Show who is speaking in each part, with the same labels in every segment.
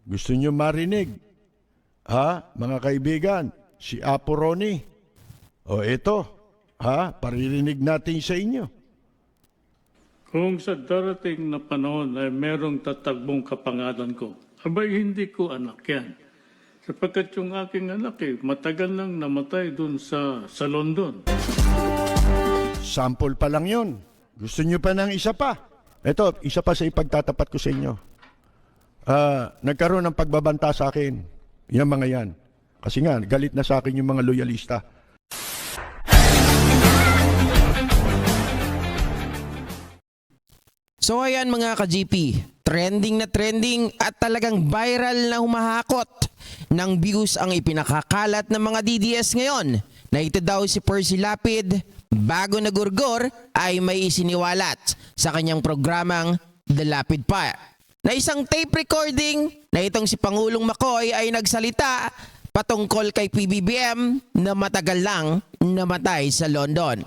Speaker 1: Gusto nyo marinig? Ha, mga kaibigan, si Apo Ronnie. O ito, ha, paririnig natin sa inyo.
Speaker 2: Kung sa darating na panahon ay merong tatagbong kapangalan ko, abay hindi ko anak yan. Sapagkat yung aking anak matagal nang namatay dun sa London.
Speaker 1: Sample pa lang yon. Gusto nyo pa ng isa pa? Ito, isa pa sa ipagtatapat ko sa inyo. Nagkaroon ng pagbabanta sa akin. Yung mga yan. Kasi nga, galit na sa akin yung mga loyalista.
Speaker 3: So ayan mga ka-GP, trending na trending at talagang viral na humahakot ng views ang ipinakakalat ng mga DDS ngayon na ito daw si Percy Lapid bago nagurgor ay may isiniwalat sa kanyang programang The Lapid Fire. Na isang tape recording na itong si Pangulong Macoy ay nagsalita patungkol kay PBBM na matagal lang namatay sa London.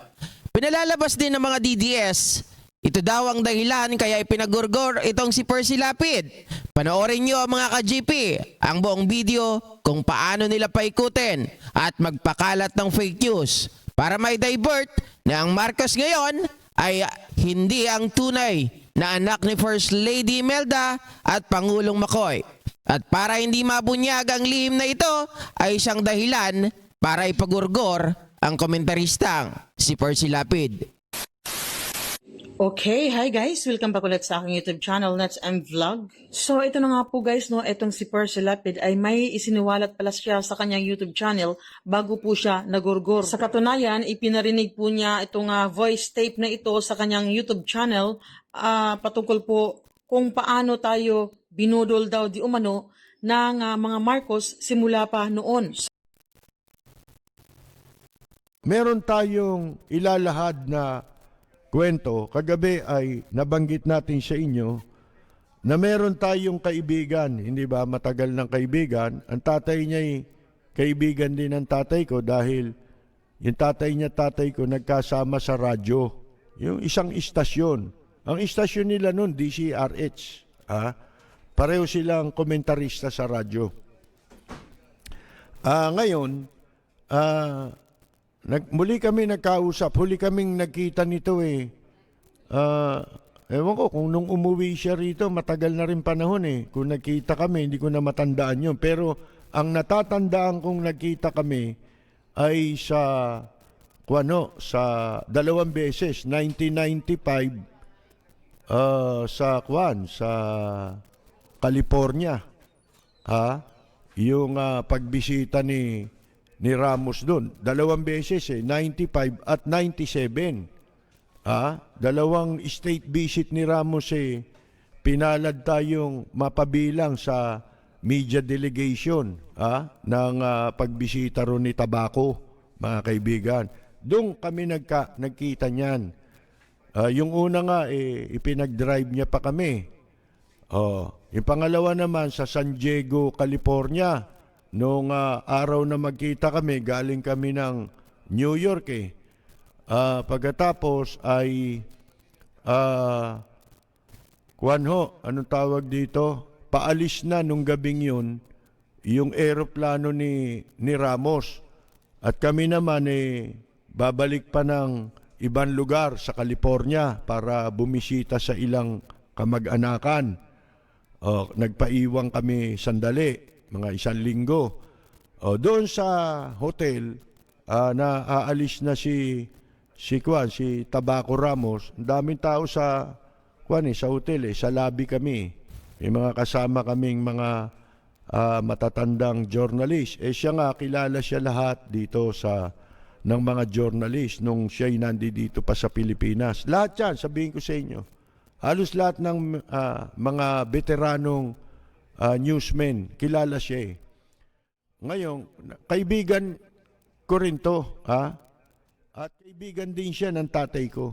Speaker 3: Pinalalabas din ng mga DDS, ito daw ang dahilan kaya ipinagurgor itong si Percy Lapid. Panoorin nyo mga ka-GP ang buong video kung paano nila paikutin at magpakalat ng fake news para may divert na ang Marcos ngayon ay hindi ang tunay na anak ni First Lady Imelda at Pangulong Macoy. At para hindi mabunyag ang lihim na ito ay isang dahilan para ipagurgor ang komentaristang si Percy Lapid.
Speaker 4: Okay, hi guys! Welcome back ulit sa aking YouTube channel, Nets and Vlog. So, ito na nga po guys, no, itong si Percy Lapid ay may isiniwalat pala siya sa kanyang YouTube channel bago po siya nagurgur. Sa katunayan, ipinarinig po niya itong voice tape na ito sa kanyang YouTube channel patungkol po kung paano tayo binudol daw di umano ng mga Marcos simula pa noon.
Speaker 1: Meron tayong ilalahad na kwento. Kagabi ay nabanggit natin sa inyo na meron tayong kaibigan, hindi ba, matagal ng kaibigan. Ang tatay niya ay kaibigan din ng tatay ko dahil yung tatay ko nagkasama sa radyo. Yung isang istasyon. Ang istasyon nila noon, DCRH. Pareho silang komentarista sa radyo. Ngayon, muli kami nagkausap, huli kaming nagkita nito eh. Ewan ko kung nung umuwi siya rito, matagal na rin panahon eh. Kung nagkita kami, hindi ko na matandaan yun. Pero ang natatandaan kong nagkita kami ay sa dalawang beses, 1995 sa California. Yung pagbisita ni Ramos doon. Dalawang beses 95 at 97. Dalawang state visit ni Ramos pinalad tayong mapabilang sa media delegation ng pagbisita ron ni Tabaco, mga kaibigan. Doon kami nagkita niyan. Yung una nga ipinag-drive niya pa kami. Yung pangalawa naman sa San Diego, California. Noong araw na magkita kami, galing kami ng New York pagkatapos ay anong tawag dito? Paalis na nung gabing yun yung eroplano ni Ramos. At kami naman babalik pa ng ibang lugar sa California para bumisita sa ilang kamag-anakan. Nagpaiwang kami sandali, mga 1 linggo. Doon sa hotel, na aalis na si Tabaco Ramos. Ang daming tao sa hotel sa lobby kami. May mga kasama kaming mga matatandang journalist. Siya nga, kilala siya lahat dito ng mga journalist nung siya'y nandito pa sa Pilipinas. Lahat yan, sabihin ko sa inyo. Halos lahat ng mga veteranong newsmen, kilala siya Ngayon, kaibigan ko rin to, at kaibigan din siya ng tatay ko.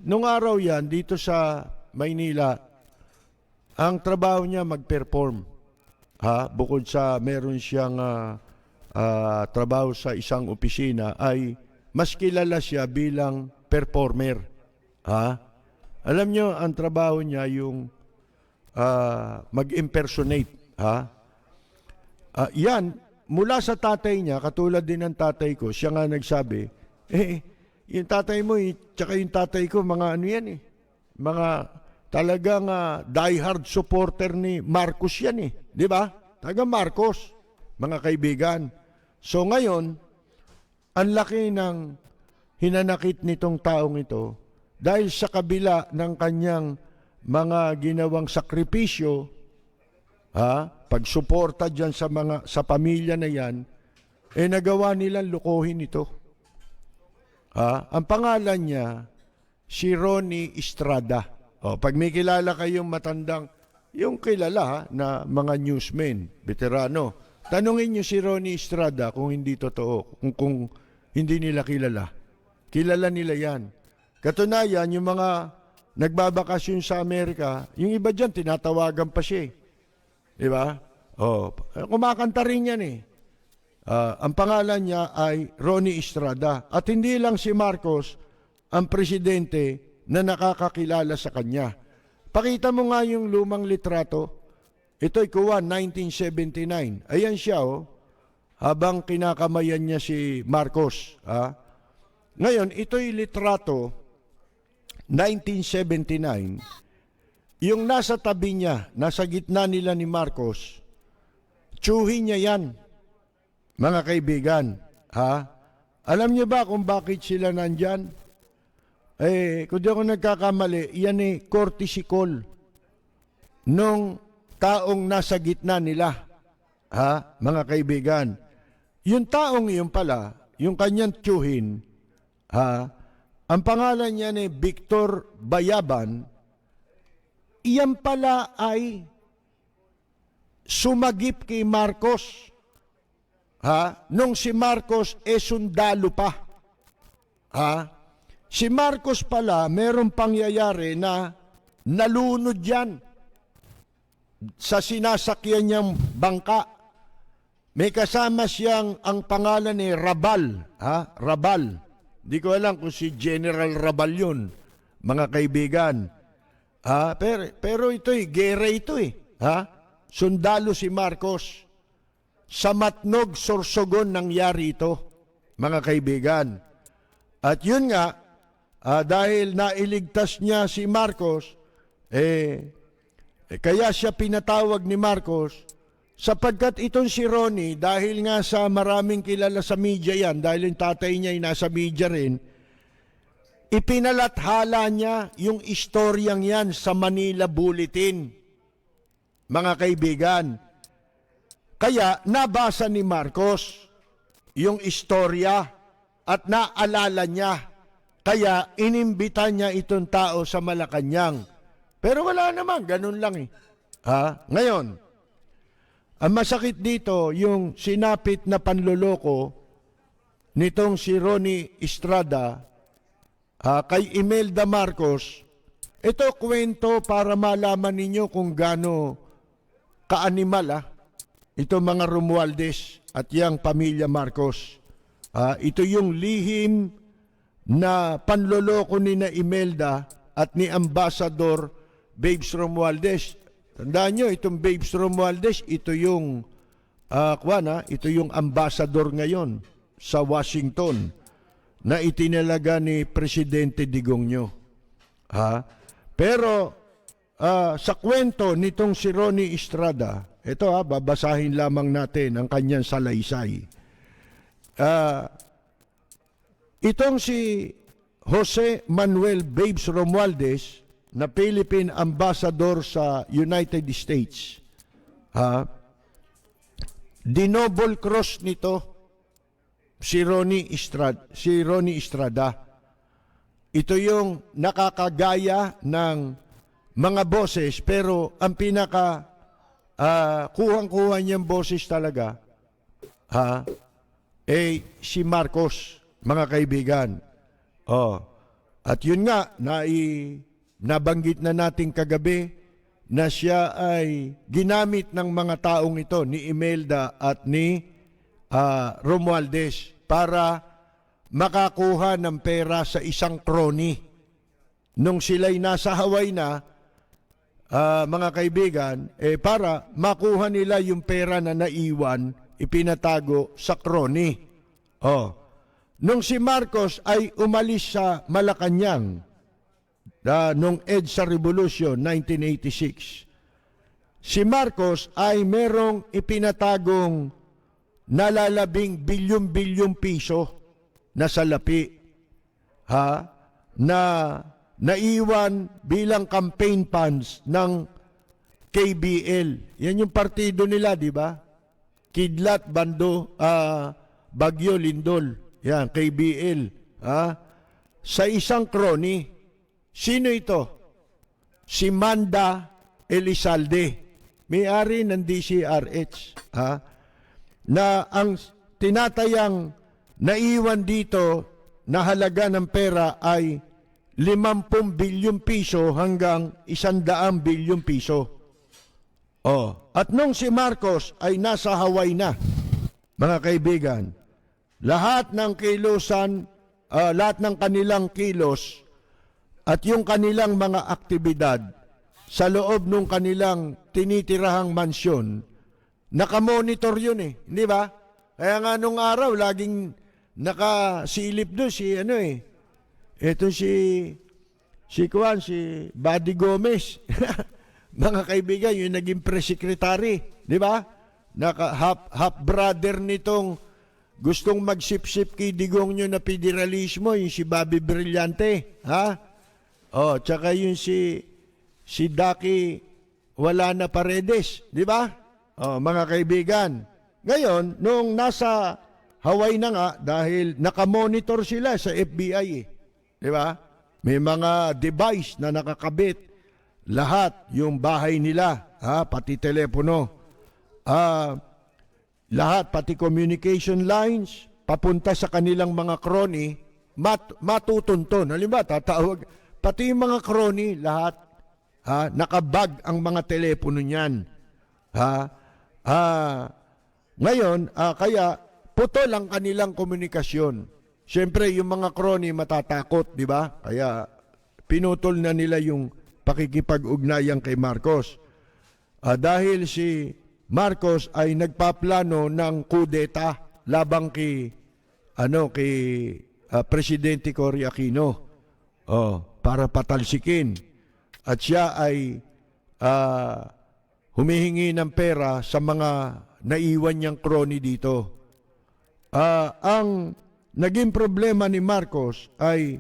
Speaker 1: Nung araw yan, dito sa Maynila, ang trabaho niya mag-perform. Bukod sa meron siyang trabaho sa isang opisina, ay mas kilala siya bilang performer. Alam nyo, ang trabaho niya yung mag-impersonate Ha? Yan, mula sa tatay niya, katulad din ng tatay ko, siya nga nagsabi, yung tatay mo, tsaka yung tatay ko, mga ano yan mga talagang diehard supporter ni Marcos yan di ba? Taga Marcos, mga kaibigan. So ngayon, ang laki ng hinanakit nitong taong ito dahil sa kabila ng kanyang mga ginawang sakripisyo, pagsuporta dyan sa pamilya na yan, nagawa nilang lukohin ito. Ang pangalan niya, si Ronnie Estrada. Pag may kilala kayong matandang, yung kilala na mga newsmen, veterano, tanungin niyo si Ronnie Estrada kung hindi totoo, kung hindi nila kilala. Kilala nila yan. Katunayan, yung mga nagbabakasyon sa Amerika, yung iba dyan, tinatawagan pa siya. Di ba? Kumakanta rin yan ang pangalan niya ay Ronnie Estrada. At hindi lang si Marcos ang presidente na nakakakilala sa kanya. Pakita mo nga yung lumang litrato. Ito'y kuha, 1979. Ayan siya, habang kinakamayan niya si Marcos. Ngayon, ito'y litrato, 1979. Yung nasa tabi niya, nasa gitna nila ni Marcos, tsuhin niya yan, mga kaibigan. Alam niyo ba kung bakit sila nandyan? Kung di ako nagkakamali, yan courtesy call nung taong nasa gitna nila. Mga kaibigan. Yung taong yun pala, yung kanyang tsuhin, ang pangalan niya ni Victor Bayaban, iyan pala ay sumagip kay Marcos. Nung si Marcos sundalo pa. Si Marcos pala, merong pangyayari na nalunod yan sa sinasakyan niyang bangka. May kasama siyang ang pangalan ni Rabal. Rabal. Di ko alam kung si General Rabal yun, mga kaibigan. Pero ito'y gera ito Sundalo si Marcos. Sa Matnog, Sorsogon nangyari ito, mga kaibigan. At yun nga, dahil nailigtas niya si Marcos, kaya siya pinatawag ni Marcos, sapagkat itong si Ronnie, dahil nga sa maraming kilala sa media yan, dahil yung tatay niya ay nasa media rin, ipinalathala niya yung istoryang yan sa Manila Bulletin, mga kaibigan. Kaya nabasa ni Marcos yung istorya at naalala niya. Kaya inimbita niya itong tao sa Malacanang. Pero wala naman, ganun lang Ngayon, ang masakit dito, yung sinapit na panloloko nitong si Ronnie Estrada kay Imelda Marcos. Ito kwento para malaman ninyo kung gaano kaanimal ito mga Romualdez at yang pamilya Marcos. Ito yung lihim na panloloko ni na Imelda at ni Ambassador Babes Romualdez. Tandaan nyo, itong Babes Romualdez, ito yung ito yung ambassador ngayon sa Washington na itinalaga ni Presidente Digongyo. Pero sa kwento nitong si Ronnie Estrada, ito babasahin lamang natin ang kanyang salaysay. Itong si Jose Manuel Babes Romualdez na Philippine Ambassador sa United States. Dinouble cross nito si Ronnie Estrada. Ito yung nakakagaya ng mga boses, pero ang pinaka kuhang-kuha niyang boses talaga si Marcos, mga kaibigan. At yun nga, nabanggit na natin kagabi na siya ay ginamit ng mga taong ito, ni Imelda at ni Romualdez, para makakuha ng pera sa isang crony. Nung sila'y nasa Hawaii na, mga kaibigan, para makuha nila yung pera na naiwan, ipinatago sa crony. Nung si Marcos ay umalis sa Malacanang, nung EDSA Revolution 1986, si Marcos ay merong ipinatagong nalalabing bilyon-bilyong piso na salapi, na naiwan bilang campaign funds ng KBL. Yan yung partido nila, di ba? Kidlat, Bando, Bagyo, Lindol. Yan, KBL. Sa isang crony. Sino ito? Si Manda Elizalde, may-ari ng DCRH, na ang tinatayang naiwan dito na halaga ng pera ay 50 bilyong piso hanggang 100 bilyong piso. At nung si Marcos ay nasa Hawaii na, mga kaibigan, lahat ng kilosan, lahat ng kanilang kilos at yung kanilang mga aktibidad sa loob ng kanilang tinitirahang mansyon, nakamonitor yun hindi ba? Kaya nga nung araw, laging nakasilip doon ito si Buddy Gomez. Mga kaibigan, yung naging press-secretary, di ba? Half brother nitong gustong magsip-sip kay Digong nyo na federalismo, yung si Bobby Brillante, tsaka yung si Daki wala na Paredes, di ba? Mga kaibigan. Ngayon, nung nasa Hawaii na nga, dahil nakamonitor sila sa FBI, di ba? May mga device na nakakabit, lahat yung bahay nila, pati telepono, lahat, pati communication lines, papunta sa kanilang mga crony, matutunton. Halimbawa, tatawag, pati yung mga crony, lahat, nakabag ang mga telepono niyan. Ngayon, kaya putol ang kanilang komunikasyon. Siyempre, yung mga crony matatakot, di ba? Kaya pinutol na nila yung pakikipag-ugnayan kay Marcos. Dahil si Marcos ay nagpaplano ng kudeta labang kay Presidente Cory Aquino, para patalsikin. At siya ay humihingi ng pera sa mga naiwan niyang crony dito. Ang naging problema ni Marcos ay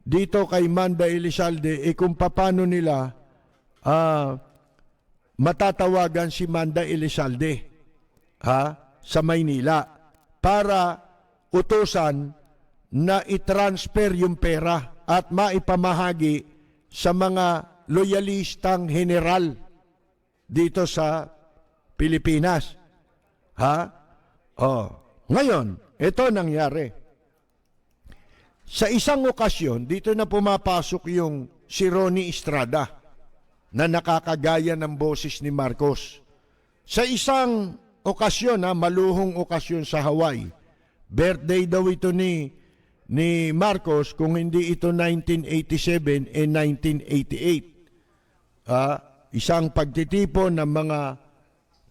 Speaker 1: dito kay Manda Elizalde, kung paano nila matatawagan si Manda Elizalde sa Maynila para utusan na i-transfer yung pera at maipamahagi sa mga loyalistang general dito sa Pilipinas. Ngayon, ito nangyari. Sa isang okasyon, dito na pumapasok yung si Ronnie Estrada na nakakagaya ng boses ni Marcos. Sa isang okasyon, maluhong okasyon sa Hawaii, birthday daw ito ni Marcos, kung hindi ito 1987, 1988. Isang pagtitipon ng mga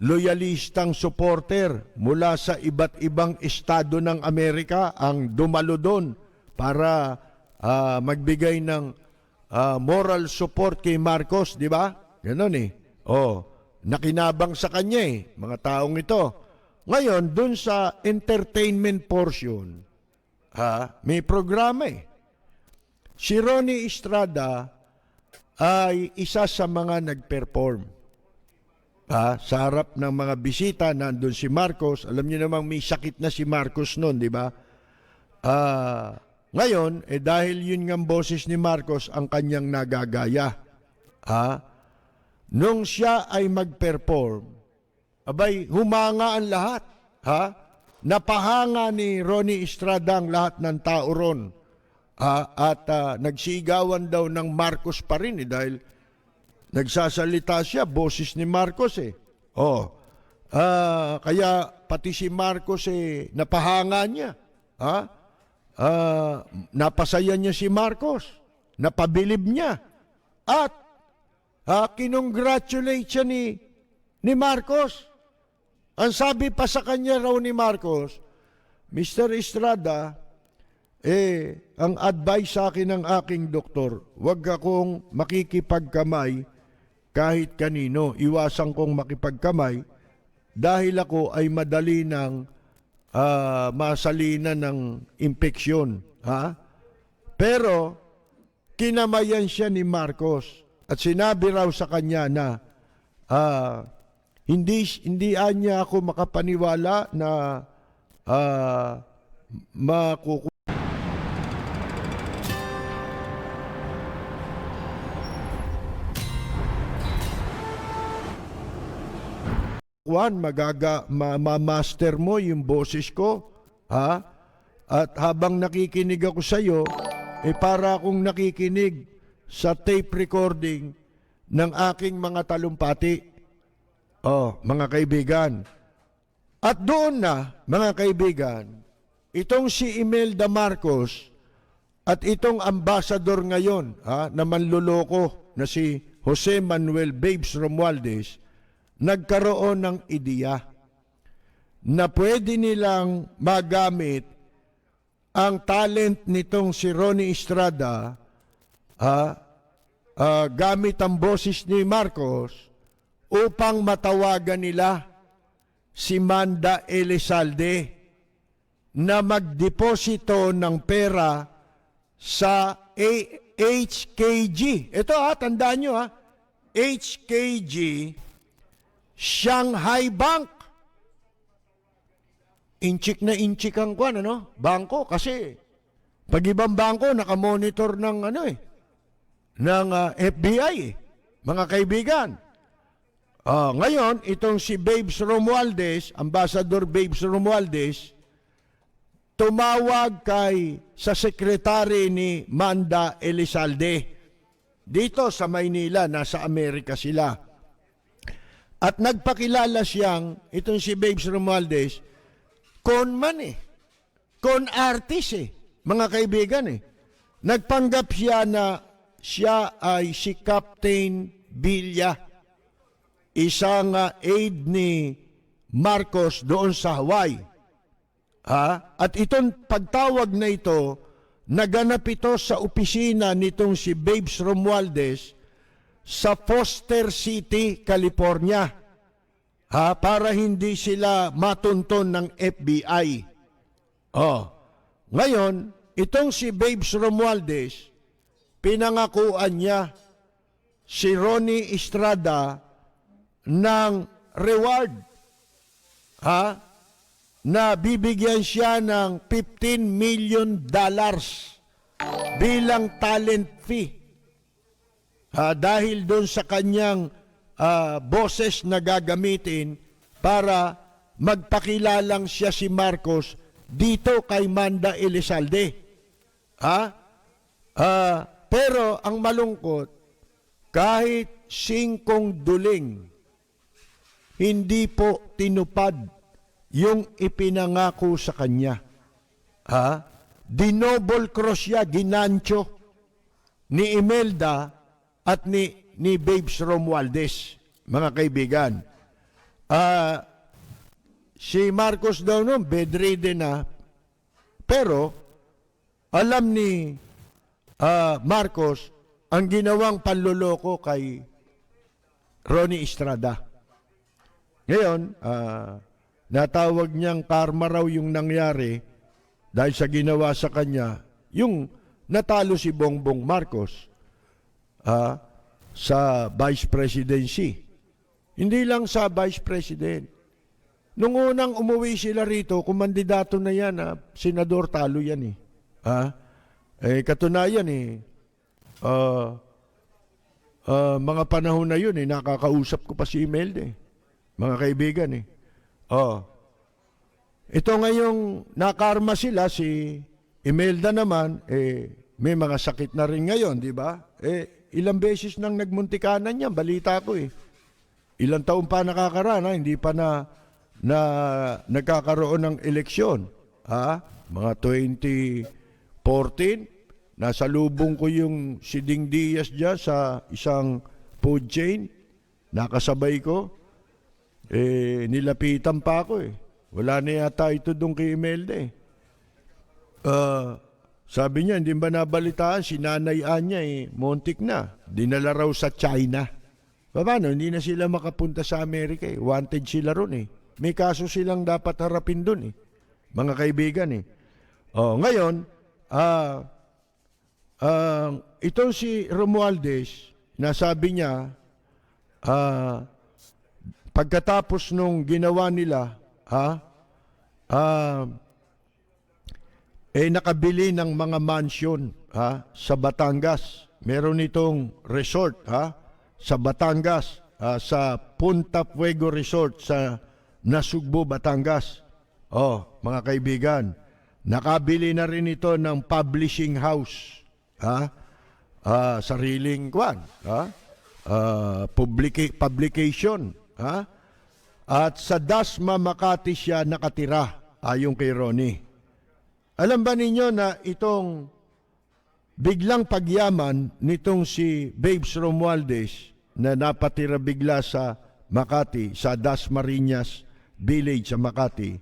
Speaker 1: loyalistang supporter mula sa iba't ibang estado ng Amerika ang dumalo doon para magbigay ng moral support kay Marcos, di ba? Ganon nakinabang sa kanya mga taong ito. Ngayon, doon sa entertainment portion, may programa Si Ronnie Estrada ay isa sa mga nag-perform. Sa harap ng mga bisita, nandun si Marcos. Alam niyo namang may sakit na si Marcos noon, di ba? Ngayon, dahil yun ng boses ni Marcos ang kanyang nagagaya. Nung siya ay mag-perform, abay, humanga ang lahat. Napahanga ni Ronnie Estrada ang lahat ng tao ron. At nagsigawan daw ng Marcos pa rin dahil nagsasalita siya, boses ni Marcos kaya pati si Marcos napahanga niya. Napasaya niya si Marcos, napabilib niya. At kinongratulate siya ni Marcos. Ang sabi pa sa kanya raw ni Marcos, Mr. Estrada, ang advice sa akin ng aking doktor, huwag akong makikipagkamay kahit kanino. Iwasan kong makipagkamay dahil ako ay madali ng masalina ng impeksyon. Pero kinamayan siya ni Marcos at sinabi raw sa kanya na hindi niya ako makapaniwala na makukuha master mo yung boses ko, At habang nakikinig ako sa iyo, para akong nakikinig sa tape recording ng aking mga talumpati. Mga kaibigan. At doon na, mga kaibigan, itong si Imelda Marcos at itong ambassador ngayon na manluloko na si Jose Manuel Babes Romualdez, nagkaroon ng ideya na pwede nilang magamit ang talent nitong si Ronnie Estrada gamit ang boses ni Marcos upang matawagan nila si Manda Elizalde na magdeposito ng pera sa HKG. Ito tandaan nyo HKG Shanghai Bank. Inchik na inchik ang bangko kasi pag ibang bangko nakamonitor ng ng FBI mga kaibigan. Ngayon itong si Babes Romualdez, Ambassador Babes Romualdez, tumawag sa sekretary ni Manda Elizalde dito sa Maynila, nasa Amerika sila. At nagpakilala siyang itong si Babes Romualdez con artist mga kaibigan Nagpanggap siya na siya ay si Captain Villa, isang aide ni Marcos doon sa Hawaii. At itong pagtawag na ito, naganap ito sa opisina nitong si Babes Romualdez sa Foster City, California. Para hindi sila matunton ng FBI. Ngayon, itong si Babes Romualdez, pinangakuan niya si Ronnie Estrada ng reward. Na bibigyan siya ng $15 million bilang talent fee. Dahil doon sa kanyang boses na gagamitin para magpakilalang siya si Marcos dito kay Manda Elizalde. Pero ang malungkot, kahit 5 duling, hindi po tinupad yung ipinangako sa kanya. Dinouble cross siya, ginancho ni Imelda at ni Babes Romualdez, mga kaibigan. Si Marcos daw noon, bedridden na, pero alam ni Marcos ang ginawang panloloko kay Ronnie Estrada. Ngayon, natawag niyang karma raw yung nangyari dahil sa ginawa sa kanya, yung natalo si Bongbong Marcos sa vice presidency. Hindi lang sa vice president. Nung unang umuwi sila rito, kumandidato na yan, senador, talo yan katunayan mga panahon na yun nakakausap ko pa si Imelda mga kaibigan Ito ngayong nakarma sila, si Imelda naman, may mga sakit na rin ngayon, di ba? Ilang beses nang nagmuntikanan niya, balita ko Ilang taon pa nakakaraan, hindi pa na nagkakaroon ng eleksyon. Mga 2014, nasa lubong ko yung si Ding Diaz dyan sa isang food chain, nakasabay ko, nilapitan pa ako eh. Wala na yata ito doon kay Imelda eh. Sabi niya, hindi ba nabalitaan, sinanayaan niya eh, montik na. Dinala raw sa China. Paano? Hindi na sila makapunta sa Amerika eh. Wanted sila ron eh. May kaso silang dapat harapin doon eh. Mga kaibigan eh. Ngayon, itong si Romualdez, nasabi niya, pagkatapos nung ginawa nila, nakabili ng mga mansion sa Batangas. Meron itong resort sa Batangas, sa Punta Fuego Resort sa Nasugbu, Batangas. Mga kaibigan, nakabili na rin ito ng publishing house. Sariling publication. At sa Dasma, Makati siya nakatira, ayon kay Ronnie. Alam ba ninyo na itong biglang pagyaman nitong si Babes Romualdez na napatira bigla sa Makati, sa Dasmariñas Village sa Makati,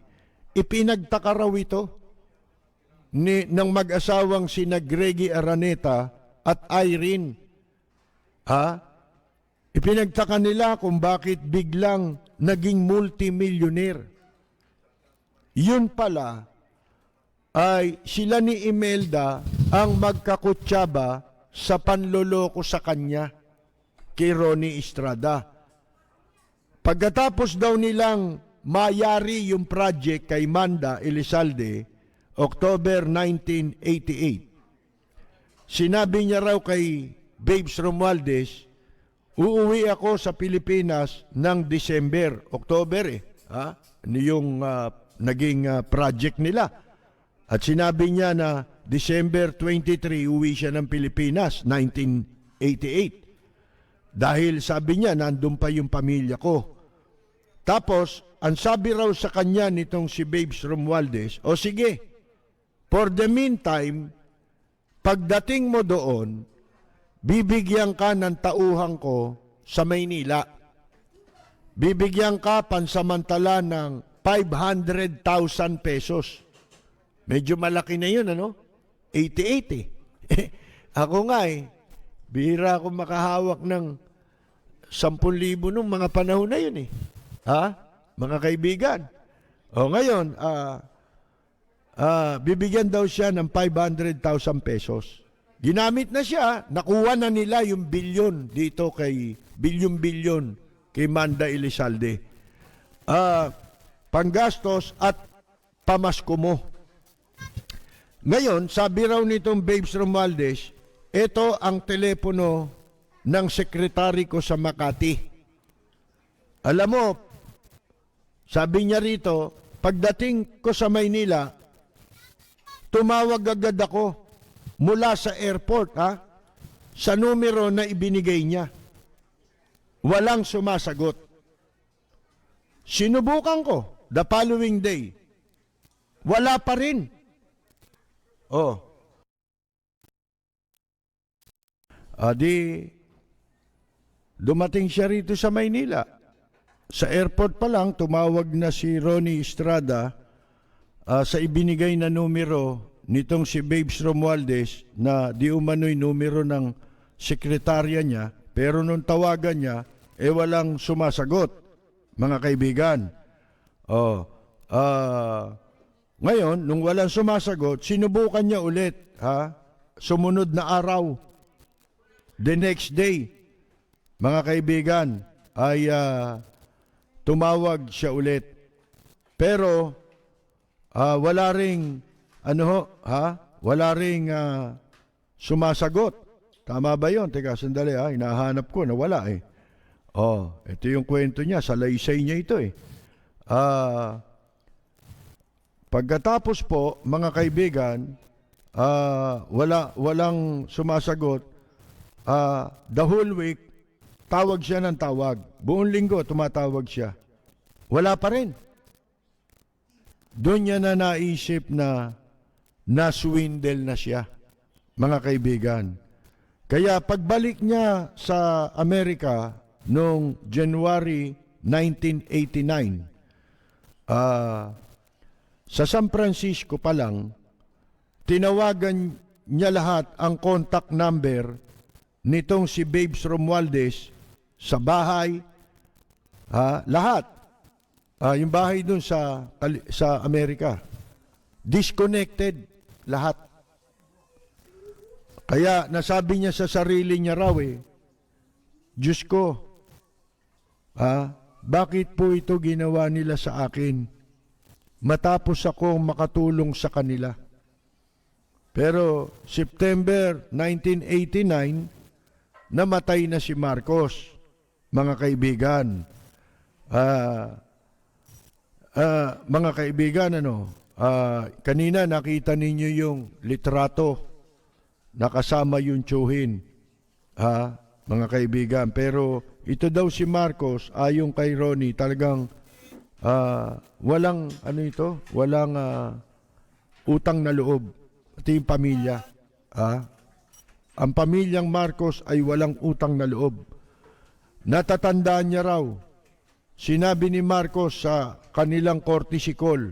Speaker 1: ipinagtaka raw ito ng mag-asawang sina Greggy Araneta at Irene. Ipinagtaka nila kung bakit biglang naging multimillionaire. Yun pala ay sila ni Imelda ang magkakutsaba sa panloloko sa kanya kay Ronnie Estrada. Pagkatapos daw nilang mayari yung project kay Manda Elizalde, October 1988, sinabi niya raw kay Babes Romualdez, uuwi ako sa Pilipinas ng December, October yung naging project nila. At sinabi niya na December 23, uwi siya ng Pilipinas, 1988. Dahil sabi niya, nandun pa yung pamilya ko. Tapos, ang sabi raw sa kanya nitong si Babes Romualdez, o sige, for the meantime, pagdating mo doon, bibigyan ka ng tauhan ko sa Maynila. Bibigyan ka pansamantala ng 500,000 pesos. Medyo malaki na yun, 88 Ako nga bihira ako makahawak ng 10,000 nung mga panahon na yun mga kaibigan. Ngayon, bibigyan daw siya ng 500,000 pesos. Ginamit na siya, nakuha na nila yung bilyon dito kay, bilyon kay Manda Elizalde. Panggastos at pamasko mo. Ngayon, sabi raw nitong Babes Romualdez, ito ang telepono ng sekretary ko sa Makati. Alam mo, sabi niya rito, pagdating ko sa Maynila, tumawag agad ako mula sa airport, sa numero na ibinigay niya. Walang sumasagot. Sinubukan ko the following day. Wala pa rin. Dumating siya rito sa Maynila. Sa airport pa lang, tumawag na si Ronnie Estrada sa ibinigay na numero nitong si Babes Romualdez na di umano'y numero ng sekretarya niya, pero nung tawagan niya, walang sumasagot, mga kaibigan. Ngayon, nung walang sumasagot, sinubukan niya ulit, sumunod na araw. The next day, mga kaibigan, ay tumawag siya ulit. Pero, wala ring, wala ring sumasagot. Tama ba yun? Teka, sandali hinahanap ko, nawala ito yung kwento niya, salaysay niya ito Pagkatapos po, mga kaibigan, walang sumasagot. The whole week, tawag siya ng tawag. Buong linggo, tumatawag siya. Wala pa rin. Doon niya na naisip na naswindle na siya, mga kaibigan. Kaya pagbalik niya sa Amerika noong January 1989, sa San Francisco pa lang, tinawagan niya lahat ang contact number nitong si Babes Romualdez sa bahay, lahat. Yung bahay dun sa Amerika. Disconnected lahat. Kaya nasabi niya sa sarili niya raw Diyos ko, bakit po ito ginawa nila sa akin? Matapos akong makatulong sa kanila. Pero September 1989, namatay na si Marcos, mga kaibigan. Mga kaibigan, kanina nakita ninyo yung litrato, nakasama yung tsuhin, mga kaibigan. Pero ito daw si Marcos, ayon kay Ronnie, talagang walang walang utang na loob. Ito yung pamilya. Ang pamilyang Marcos ay walang utang na loob. Natatandaan niya raw, sinabi ni Marcos sa kanilang courtesy call,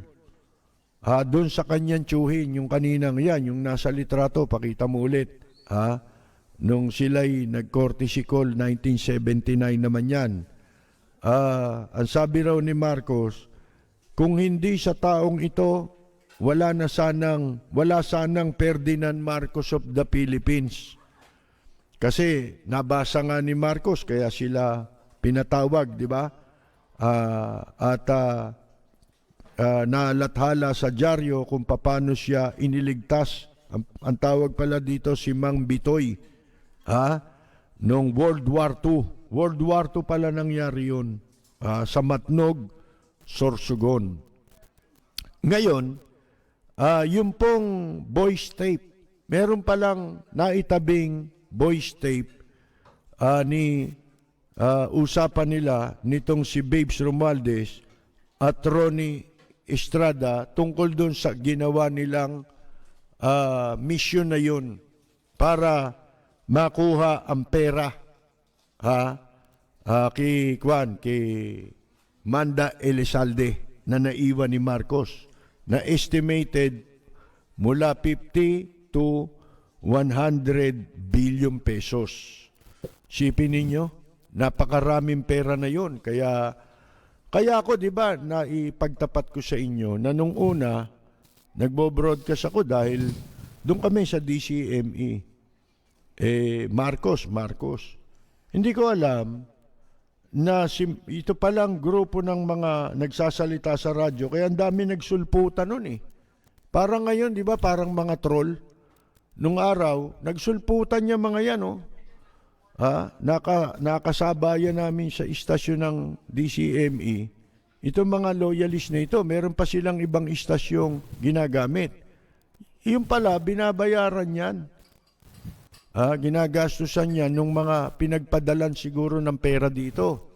Speaker 1: doon sa kanyang tsuhin, yung kaninang yan, yung nasa litrato, pakita mo ulit. Nung sila'y nag-courtesy call, 1979 naman yan. Ang sabi raw ni Marcos, kung hindi sa taong ito, wala sanang Ferdinand Marcos of the Philippines. Kasi nabasa nga ni Marcos, kaya sila pinatawag, di ba? Nalathala sa dyaryo kung paano siya iniligtas. Ang tawag pala dito si Mang Bitoy, noong World War II. World War II pala nangyari yun, sa Matnog, Sorsogon. Ngayon, yung pong voice tape, meron palang naitabing voice tape ni usapan nila nitong si Babes Romualdez at Ronnie Estrada tungkol doon sa ginawa nilang mission na yun para makuha ang pera kay Manda Elizalde na naiwan ni Marcos na estimated mula 50 to 100 billion pesos. Sipin ninyo, napakaraming pera na yun. Kaya ako, di ba, naipagtapat ko sa inyo na nung una, nagbo-broadcast ako dahil doon kami sa DCME. Marcos. Hindi ko alam na ito palang grupo ng mga nagsasalita sa radyo, kaya ang dami nagsulputan nun Parang ngayon, di ba, parang mga troll. Nung araw, nagsulputan niya mga yan, nakasabayan namin sa istasyon ng DCME. Itong mga loyalist na ito, meron pa silang ibang istasyong ginagamit. Yung pala, binabayaran yan. Ginagastusan yan nung mga pinagpadalan siguro ng pera dito.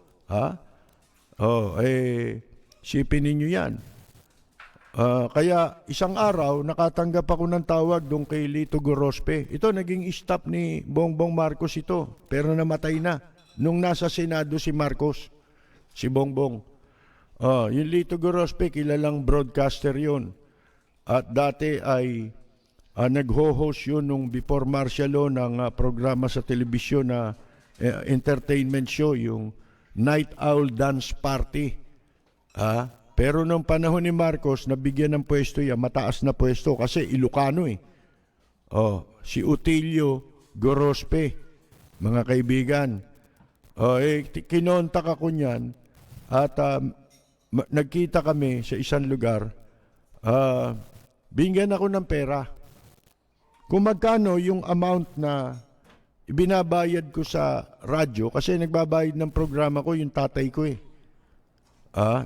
Speaker 1: Sipin ninyo yan. Kaya isang araw, nakatanggap ako ng tawag doon kay Lito Gorospe. Ito, naging staff ni Bongbong Marcos ito, pero namatay na. Nung nasa Senado si Marcos, si Bongbong. Yung Lito Gorospe, kilalang broadcaster yun. At dati ay nag-ho-host yun nung before martial law ng programa sa telebisyon na entertainment show, yung Night Owl Dance Party. Pero nung panahon ni Marcos, nabigyan ng pwesto yan, mataas na pwesto kasi Ilocano si Utilio Gorospe, mga kaibigan. Kinontak ako niyan at nagkita kami sa isang lugar. Bingyan ako ng pera. Kung magkano yung amount na ibinabayad ko sa radyo, kasi nagbabayad ng programa ko yung tatay ko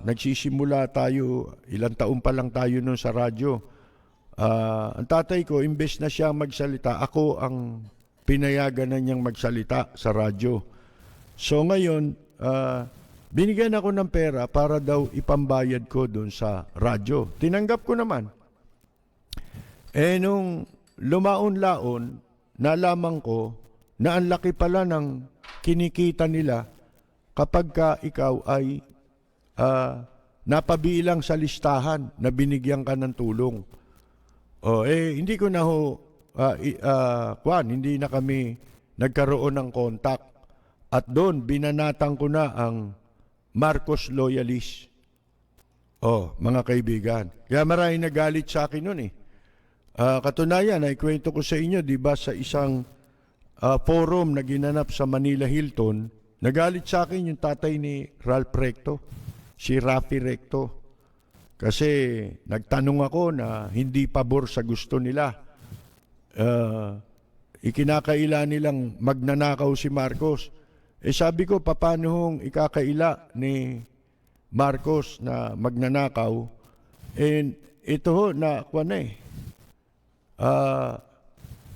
Speaker 1: nagsisimula tayo, ilang taon pa lang tayo nun sa radyo. Ang tatay ko, imbes na siya magsalita, ako ang pinayagan na niyang magsalita sa radyo. So ngayon, binigyan ako ng pera para daw ipambayad ko dun sa radyo. Tinanggap ko naman. Nung lumaon-laon, nalaman ko na ang laki pala ng kinikita nila kapag ka ikaw ay napabilang sa listahan na binigyan ka ng tulong. Hindi ko na ho, hindi na kami nagkaroon ng contact. At doon, binanatan ko na ang Marcos loyalist. Mga kaibigan. Kaya maraming nagalit sa akin noon eh. Katunayan, ay kwento ko sa inyo, di ba, sa isang forum na ginanap sa Manila Hilton, nagalit sa akin yung tatay ni Ralph Recto, si Rafi Recto. Kasi nagtanong ako na hindi pabor sa gusto nila. Ikinakaila nilang magnanakaw si Marcos. Sabi ko, paano hong ikakaila ni Marcos na magnanakaw? Ito ho,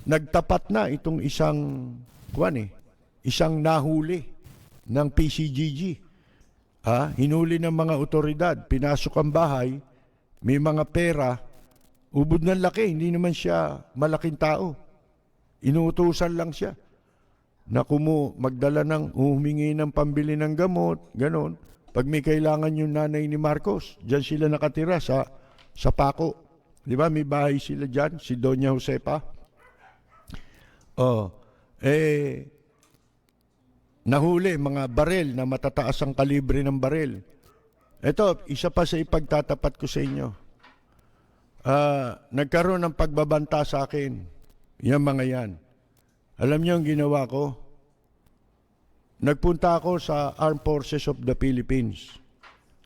Speaker 1: nagtapat na itong isang nahuli ng PCGG. Hinuli ng mga otoridad, pinasok ang bahay, may mga pera, ubod ng laki, hindi naman siya malaking tao. Inuutusan lang siya na magdala ng humingi ng pambili ng gamot, ganon. Pag may kailangan yung nanay ni Marcos, diyan sila nakatira sa Paco. Di ba? May bahay sila diyan, si Doña Josepa. Nahuli mga barel na matataas ang kalibre ng barel. Ito, isa pa sa ipagtatapat ko sa inyo. Nagkaroon ng pagbabanta sa akin. Yan mga yan. Alam niyo ang ginawa ko? Nagpunta ako sa Armed Forces of the Philippines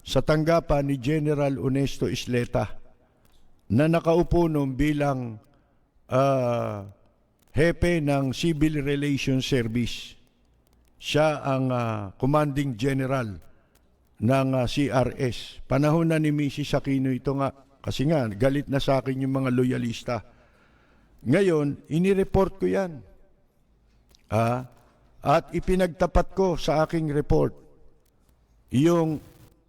Speaker 1: sa tanggapan ni General Honesto Isleta na nakaupo noon bilang hepe ng Civil Relations Service. Siya ang commanding general ng CRS. Panahon na ni Mrs. Aquino ito nga. Kasi nga, galit na sa akin yung mga loyalista. Ngayon, inireport ko yan. At ipinagtapat ko sa aking report yung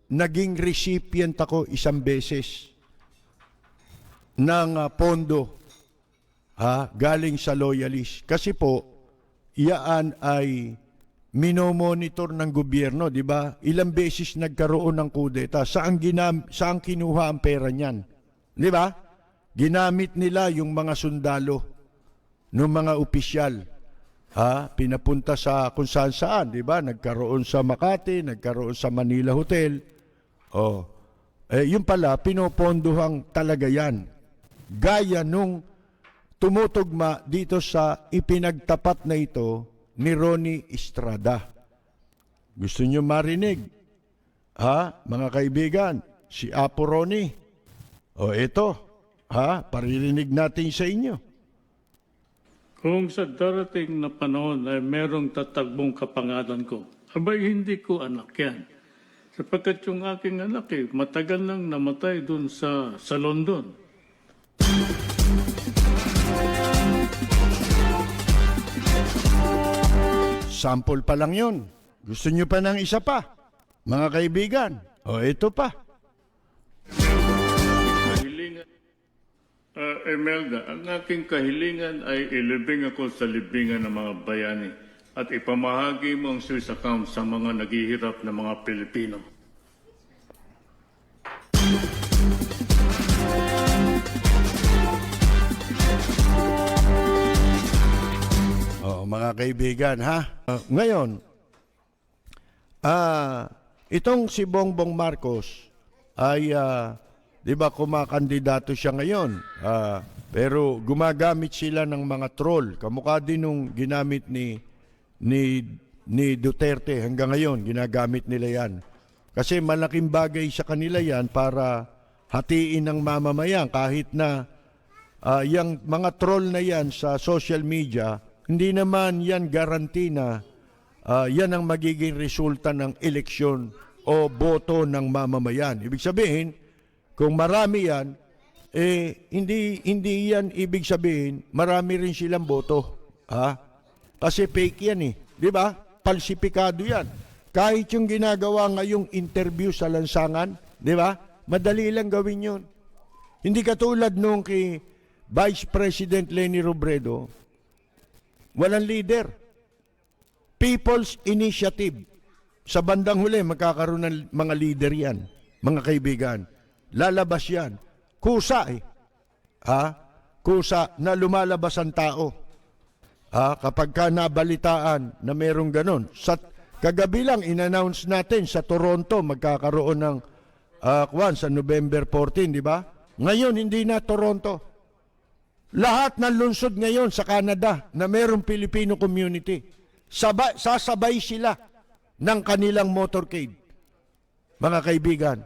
Speaker 1: naging recipient ako isang beses ng pondo galing sa loyalist. Kasi po, iyaan ay minomonitor ng gobyerno, di ba? Ilang beses nagkaroon ng kudeta. Saan kinuha ang pera niyan? Di ba? Ginamit nila yung mga sundalo ng mga opisyal. Pinapunta sa kung saan, di ba? Nagkaroon sa Makati, nagkaroon sa Manila Hotel. Yun pala, pinopondohan talaga yan. Gaya nung tumutugma dito sa ipinagtapat na ito ni Ronnie Estrada. Gusto nyo marinig? Mga kaibigan, si Apo Ronnie. Ito, paririnig natin sa inyo.
Speaker 2: Kung sa darating na panahon ay merong tatagbong kapangalan ko, abay hindi ko anak yan. Sapagkat yung aking anak matagal nang namatay dun sa London.
Speaker 1: Sample pa lang yun. Gusto nyo pa ng isa pa? Mga kaibigan, ito pa.
Speaker 2: Imelda, ang aking kahilingan ay ilibing ako sa libingan ng mga bayani at ipamahagi mo ang Swiss account sa mga naghihirap na mga Pilipino.
Speaker 1: Mga kaibigan, ngayon, itong si Bongbong Marcos ay, di ba, kumakandidato siya ngayon. Pero gumagamit sila ng mga troll. Kamukha din nung ginamit ni Duterte hanggang ngayon, ginagamit nila yan. Kasi malaking bagay sa kanila yan para hatiin ng mamamayan. Kahit na yung mga troll na yan sa social media, hindi naman yan guarantee na yan ang magiging resulta ng eleksyon o boto ng mamamayan. Ibig sabihin, kung marami yan, hindi yan ibig sabihin, marami rin silang boto. Kasi fake yan Di ba? Falsipikado yan. Kahit yung ginagawa ngayong interview sa lansangan, di ba? Madali lang gawin yun. Hindi katulad nung kay Vice President Leni Robredo, walang leader. People's Initiative. Sa bandang huli, magkakaroon ng mga leader yan, mga kaibigan. Lalabas yan. Kusa eh. Kusa na lumalabas ang tao. Kapag ka nabalitaan na merong ganon. Sa kagabi lang, in-announce natin sa Toronto, magkakaroon ng sa November 14, di ba? Ngayon, hindi na Toronto. Lahat ng lungsod ngayon sa Canada na merong Filipino community, sasabay sila ng kanilang motorcade. Mga kaibigan,